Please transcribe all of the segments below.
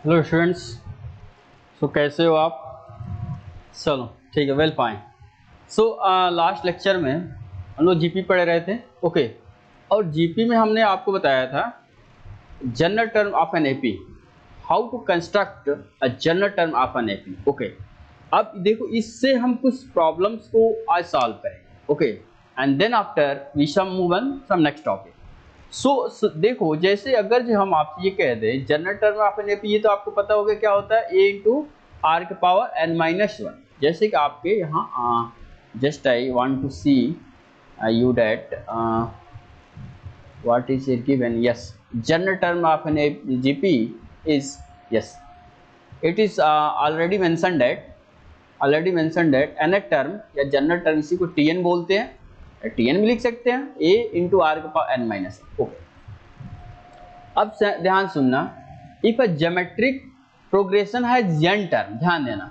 Hello students. सो कैसे हो आप? चलो ठीक है, well fine. So last lecture में हम लोग जीपी पढ़ रहे थे। ओके, और जीपी में हमने आपको बताया था general term of an AP, how to construct a general term of an AP. Okay, अब देखो इससे हम कुछ प्रॉब्लम्स को आज सॉल्व करेंगे। Okay, and then after we shall move on some next topic. So देखो, जैसे अगर जो हम आपसे ये कह दें general term of an AP, ये तो आपको पता होगा क्या होता है, a इंटू आर के पावर n-1। जैसे कि आपके यहाँ just I want to see you that what is it given. Yes, general term of an GP is, yes, it is already mention that N term या general term, इसी को T N बोलते हैं, TN भी लिख सकते हैं, a into are के पावर n-1। ओके, अब ध्यान सुनना, इफ अ ज्योमेट्रिक प्रोग्रेशन है n टर्म, ध्यान देना,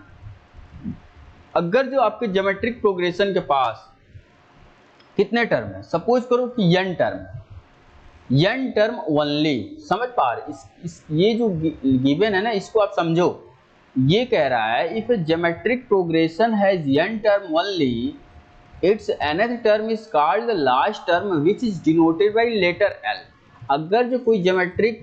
अगर जो आपके ज्योमेट्रिक प्रोग्रेशन के पास कितने टर्म है, सपोज करो कि n टर्म ओनली, समझ पा रहे ये जो गिवन है ना, इसको आप समझो। ये कह रहा है इफ अ ज्योमेट्रिक प्रोग्रेशन है n term only, its nth term is called the last term which is denoted by letter L। अगर जो कोई ज्योमेट्रिक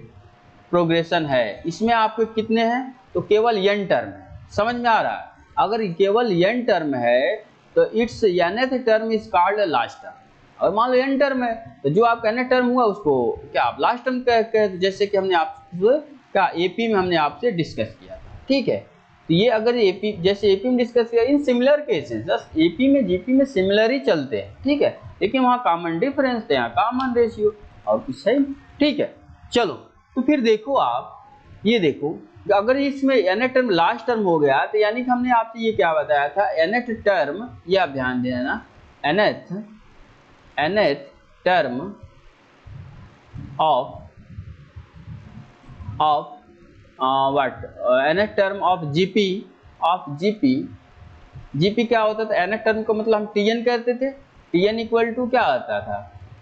प्रोग्रेशन है, इसमें आपके कितने हैं, तो केवल n टर्म है, समझ में आ रहा है। अगर केवल n टर्म है तो it's nth term is called the last term. और मान लो n टर्म है तो जो आपका nth टर्म हुआ उसको क्या आप लास्ट टर्म कह, जैसे कि हमने आपसे क्या एपी में हमने आपसे डिस्कस किया था। ठीक है, तो ये अगर एपी, जैसे एपी में डिस्कस किया, in similar cases, just AP में जीपी में सिमिलर ही चलते हैं। ठीक है, लेकिन वहाँ कॉमन डिफरेंस थे, यहाँ कॉमन रेशियो और कुछ है। ठीक है, चलो तो फिर देखो आप, ये देखो अगर इसमें nth टर्म लास्ट टर्म हो गया तो यानी कि हमने आपसे ये क्या बताया था, nth टर्म, ये आप ध्यान देना, nth term of what, nth term of GP क्या होता था, nth टर्म को मतलब हम टीएन कहते थे। टीएन इक्वल टू क्या आता था,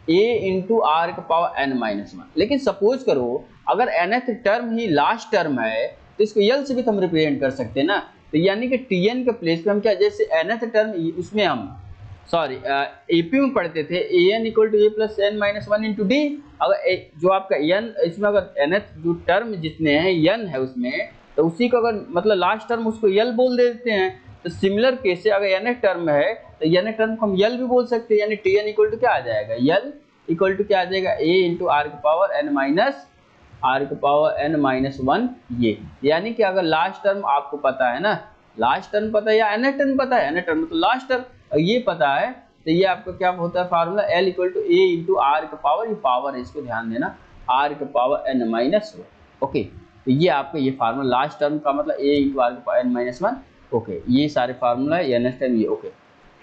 a इंटू आर के पावर n-1। लेकिन सपोज करो अगर nth टर्म ही लास्ट टर्म है तो इसको यल से भी तो हम रिप्रेजेंट कर सकते हैं ना। तो यानी कि टीएन के प्लेस पे हम क्या, जैसे nth टर्म, उसमें हम सॉरी एपी में पढ़ते थे an equal to a plus n-1 into d. अगर जो आपका n, इसमें अगर nth जो टर्म जितने हैं n है उसमें, तो उसी को अगर मतलब लास्ट टर्म उसको यल बोल देते हैं। तो सिमिलर केस से अगर nth टर्म है तो nth टर्म को हम यल भी बोल सकते हैं, यानी tn इक्वल टू क्या आ जाएगा, यल इक्वल टू क्या आ जाएगा, a इंटू आर के पावर n-1। ये यानी कि अगर लास्ट टर्म आपको पता है ना, लास्ट टर्म पता है या nth टर्म पता है, nth टर्म तो लास्ट टर्म और ये पता है, तो ये आपका क्या होता है formula, L equal to a into are के पावर, ये पावर है, इसको ध्यान देना, r के पावर n-1। ओके, तो ये आपका ये फार्मूला लास्ट टर्म का मतलब a इंटू आर के पावर n-1। ओके, ये सारे फार्मूला है, nth टर्म ये। ओके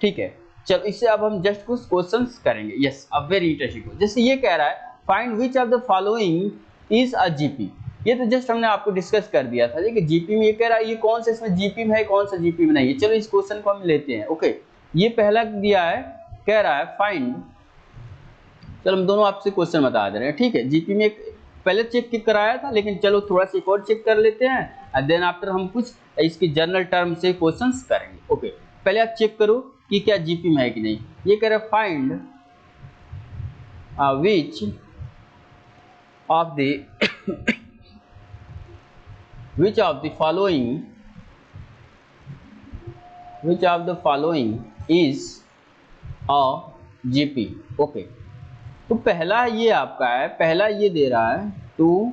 ठीक है, चलो इससे अब हम जस्ट कुछ क्वेश्चंस करेंगे। यस, अब वेरी इंटरेस्टिंग, जैसे ये कह रहा है find which of the following is a GP. ये तो जस्ट हमने आपको डिस्कस कर दिया था कि जीपी में ये कह रहा है, ये कौन सा इसमें जीपी में है, कौन सा जीपी में नहीं है। चलो इस क्वेश्चन को हम लेते हैं। ओके, ये पहला दिया है, कह रहा है फाइंड, चलो हम दोनों आपसे क्वेश्चन बता दे रहे हैं। ठीक है, जीपी में एक पहले चेक कराया था, लेकिन चलो थोड़ा सा एक और चेक कर लेते हैं, एंड देन आफ्टर हम कुछ इसकी जनरल टर्म से क्वेश्चंस करेंगे। ओके, पहले आप चेक करो कि क्या जीपी में है कि नहीं। ये कह रहा है find which of the which of the following is a GP। Okay, तो पहला ये आपका है, पहला ये दे रहा है 2,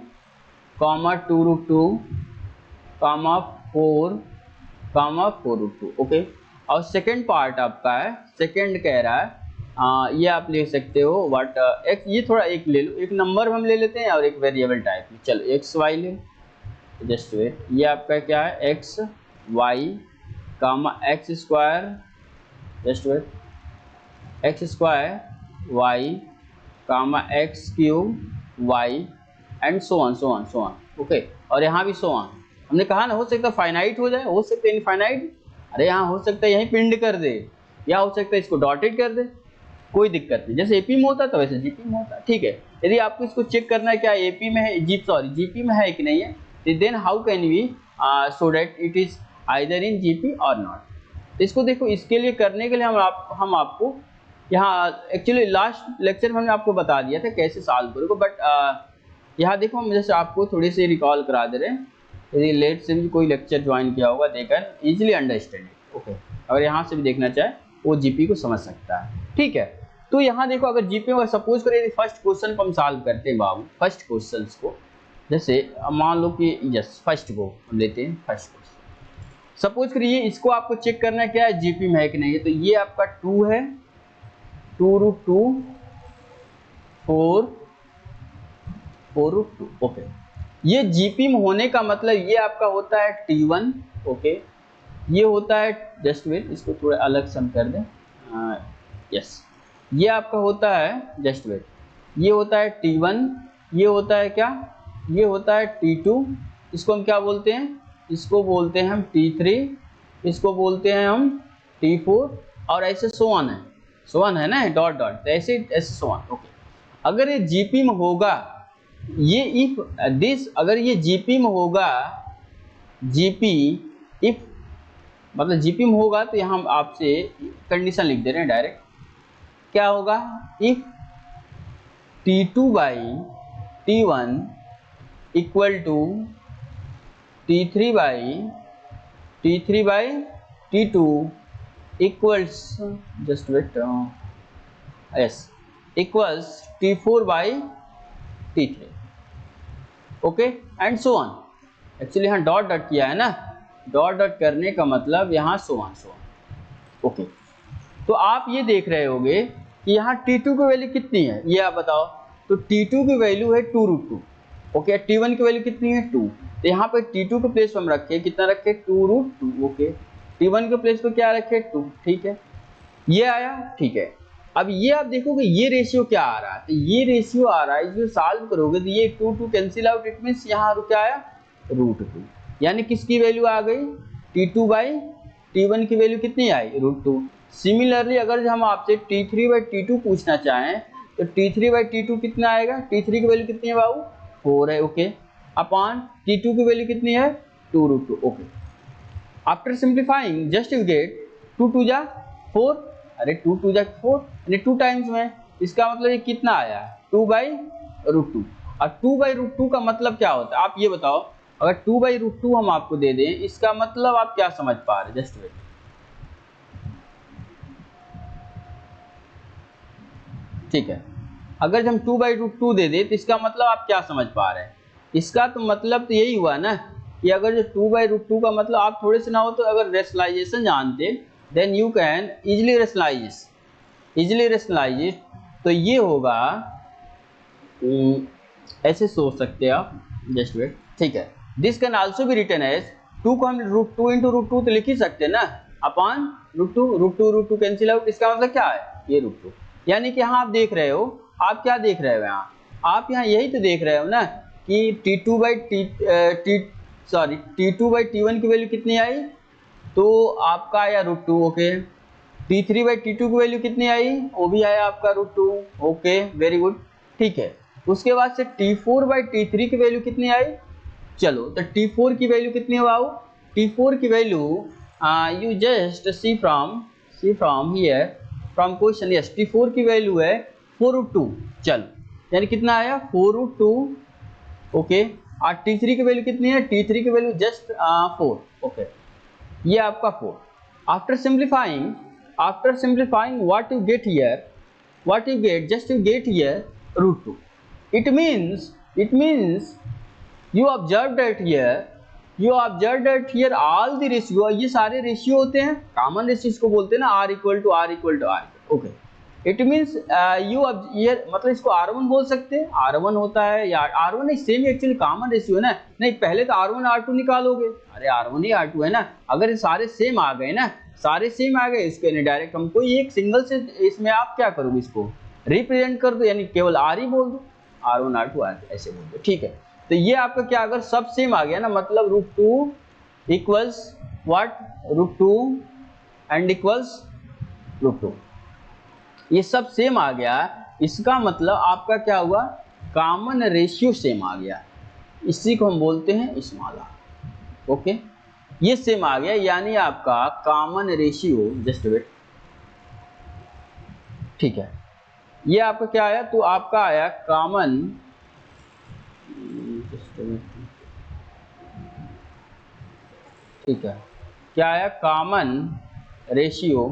2√2, 4, 4√2। ओके, और सेकंड पार्ट आपका है, सेकंड कह रहा है ये आप ले सकते हो व्हाट x, ये थोड़ा एक ले लो, एक नंबर हम ले लेते हैं और एक वेरिएबल टाइप। चलो एक्स वाई ले, जस्ट वेट, ये आपका क्या है, x y comma x square, just wait, x square y comma x cube y and so on. Okay, और यहाँ भी सो ऑन। हमने कहा ना, हो सकता है फाइनाइट हो जाए, हो सकता है इनफाइनाइट, अरे यहाँ हो सकता है यहीं पिंड कर दे, या हो सकता है इसको डॉटेड कर दे, कोई दिक्कत नहीं। जैसे एपी में होता है तो वैसे जीपी में होता है। ठीक है, यदि आपको इसको चेक करना है क्या एपी में है, जीपी में है कि नहीं है, then how can we so that it is either in GP और नॉट। इसको देखो, इसके लिए करने के लिए हम आपको यहाँ एक्चुअली लास्ट लेक्चर में हमने आपको बता दिया था कैसे सॉल्व करोगे, बट यहाँ देखो हम जैसे आपको थोड़ी सी रिकॉल करा दे रहे हैं। यदि लेट से भी कोई लेक्चर ज्वाइन किया होगा they can easily understand it. Okay, अगर यहाँ से भी देखना चाहे वो जीपी को समझ सकता है। ठीक है, तो यहाँ देखो अगर जीपी में सपोज करें यदि फर्स्ट क्वेश्चन को हम सॉल्व करते हैं बाबू, फर्स्ट क्वेश्चन को जैसे मान लो कि यस फर्स्ट को हम लेते हैं, फर्स्ट क्वेश्चन सपोज करिए इसको आपको चेक करना है क्या है जीपी में है कि नहीं है। तो ये आपका 2 है, 2√2 4√2। ओके, ये जीपी में होने का मतलब ये आपका होता है T1। ओके, ये होता है जस्ट वेट, इसको थोड़ा अलग सम कर दें। यस, ये आपका होता है जस्ट वेट, ये होता है T1, ये होता है क्या, ये होता है T2, इसको हम क्या बोलते हैं, इसको बोलते हैं हम T3, इसको बोलते हैं हम T4 और ऐसे सो ऑन है ना, डॉट डॉट, तो ऐसे सो ऑन। ओके, अगर ये जीपी में होगा, ये इफ दिस अगर ये जीपी में होगा, जीपी इफ मतलब जीपी में होगा तो यहाँ हम आपसे कंडीशन लिख दे रहे हैं डायरेक्ट, क्या होगा if T2/T1 equal to T3/T2 equals just wait yes equals T4/T3। Okay, and so on. Actually यहाँ डॉट डॉट किया है ना, डॉट डॉट करने का मतलब यहाँ सो ऑन। ओके, तो आप ये देख रहे होगे कि यहाँ T2 की वैल्यू कितनी है, ये आप बताओ। तो T2 की वैल्यू है 2√2। ओके, T1 की वैल्यू कितनी है 2, तो यहाँ पे T2 के प्लेस पर हम रखे कितना रखे 2√2। ओके, T1 के प्लेस पर क्या रखे 2। ठीक है, ये आया। ठीक है, अब ये आप देखोगे ये रेशियो क्या आ रहा है, तो ये रेशियो आ रहा है, जो सॉल्व करोगे तो ये 2 कैंसिल आउट, इट मींस यहाँ क्या आया √2, यानी किसकी वैल्यू आ गई T2/T1 की वैल्यू कितनी आई √2। सिमिलरली अगर हम आपसे T3/T2 पूछना चाहें तो T3/T2 कितना आएगा, T3 की वैल्यू कितनी है बाबू 4 है। ओके, अपॉन T2 की वैल्यू कितनी है 2√2। Okay, after simplifying just you get 2 2 जा 4, अरे 2 2 जा 4 यानी 2 टाइम्स में, इसका मतलब ये कितना आया 2/√2। और 2/√2 का मतलब क्या होता है आप ये बताओ, अगर 2/√2 हम आपको दे दें इसका मतलब आप क्या समझ पा रहे, जस्ट वेट। ठीक है, अगर हम 2/√2 दे दें तो इसका मतलब आप क्या समझ पा रहे हैं, इसका तो मतलब तो यही हुआ ना कि अगर जो 2/√2 का मतलब आप थोड़े से ना हो तो अगर रेशनलाइजेशन जानते then you can easily rationalise तो ये होगा ऐसे सोच सकते हैं आप, जस्ट वेट। ठीक है, this can also be written as 2 को हम √2 × √2 तो लिख ही सकते हैं ना, अपॉन √2 कैंसिल आउट, इसका मतलब क्या है ये √2। यानी कि यहाँ आप देख रहे हो, आप क्या देख रहे हो यहाँ, आप यहाँ यही तो देख रहे हो ना कि T2/T1 की वैल्यू कितनी आई, तो आपका आया √2। ओके, T3/T2 की वैल्यू कितनी आई, वो भी आया आपका √2। Okay, very good. ठीक है, उसके बाद से T4/T3 की वैल्यू कितनी आई, चलो तो T4 की वैल्यू कितनी है बाबू, T4 की value you just see from here from question, yes T4 की वैल्यू है 4√2। चलो यानी कितना आया 4√2। ओके, और T3 की वैल्यू कितनी है, T3 की वैल्यू जस्ट 4। ओके, ये आपका 4। After simplifying what you get here, just you get here √2। It means you observe that here all the ratio, ये सारे रेशियो होते हैं, कॉमन रेशियो को बोलते हैं ना, R = R। Okay, it means ये मतलब इसको R1 बोल सकते हैं, R1 होता है या R1 नहीं, सेम एक्चुअली कॉमन रेशियो है ना, नहीं पहले तो R1 R2 निकालोगे, अरे R1 ही R2 है ना, अगर ये सारे सेम आ गए ना, इसके नहीं डायरेक्ट हम कोई एक सिंगल से इसमें आप क्या करोगे, इसको रिप्रेजेंट कर दो, यानी केवल R ही बोल दो, R1 R2 ऐसे बोल दो। ठीक है, तो ये आपका क्या अगर सब सेम आ गया ना, मतलब √2 इक्वल्स व्हाट √2 एंड इक्वल्स √2, ये सब सेम आ गया, इसका मतलब आपका क्या हुआ, कॉमन रेशियो सेम आ गया। इसी को हम बोलते हैं स्मॉल आर। ओके, ये सेम आ गया, यानी आपका कॉमन रेशियो, जस्ट वेट, ठीक है। ये आपका क्या आया, तो आपका आया कॉमन, ठीक है, क्या आया, कॉमन रेशियो